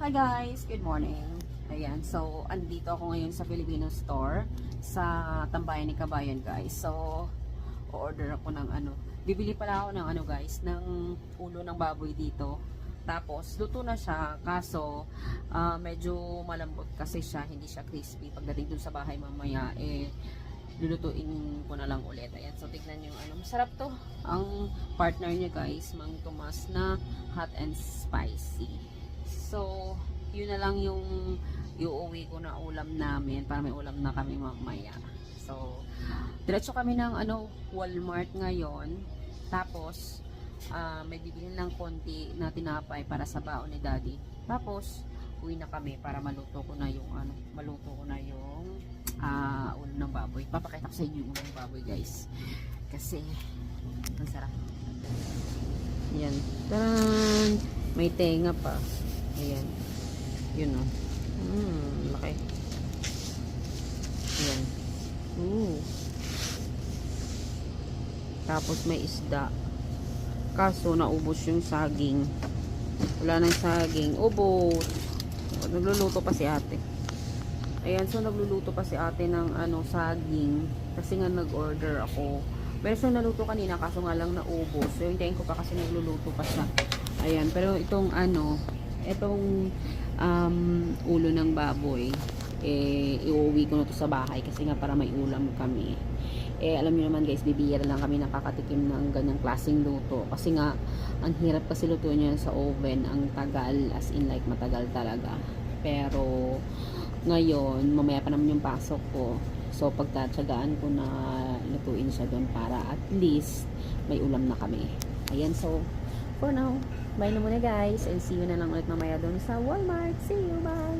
Hi guys, good morning. Ayan, so andito ako ngayon sa Filipino store sa Tambayan ni Kabayan guys. So order ako ng bibili pala ako ng guys, ng ulo ng baboy dito. Tapos luto na siya, kaso medyo malambot kasi siya, hindi siya crispy. Pagdating dun sa bahay mamaya lulutuin ko na lang ulit. Ayan, so tignan nyo masarap to. Ang partner niya guys, Mang Tomas na hot and spicy. So, yun na lang yung iuwi ko na ulam namin para may ulam na kami mamaya. So, diretso kami ng Walmart ngayon. Tapos, may bibili ng konti na tinapay para sa baon ni Daddy. Tapos, uwi na kami para maluto ko na yung ulo ng baboy. Papakita ko sa inyo yung ulo ng baboy, guys. Kasi, ang sarap. Yan. Taran! May tenga pa. Ayan. Yun o. Laki. Ayan. Tapos may isda. Kaso naubos yung saging. Wala nang saging. Ubos. Nagluluto pa si ate. Ayan. So nagluluto pa si ate ng saging. Kasi nga nag-order ako. Pero so naluto kanina kaso nga lang naubos. So hintayin ko pa kasi nagluluto pa siya. Ayan. Pero itong ulo ng baboy iuwi ko na to sa bahay kasi nga para may ulam kami. Alam niyo naman guys, bibihira lang kami nakakatikim ng ganyang klaseng luto kasi nga ang hirap kasi luto niya sa oven, ang tagal, as in like matagal talaga. Pero ngayon mamaya pa naman yung pasok ko, so pagtatsagaan ko na lutuin siya doon para at least may ulam na kami. Ayan, so for now, bye na muna guys, and see you na lang ulit mamaya doon sa Walmart. See you, bye!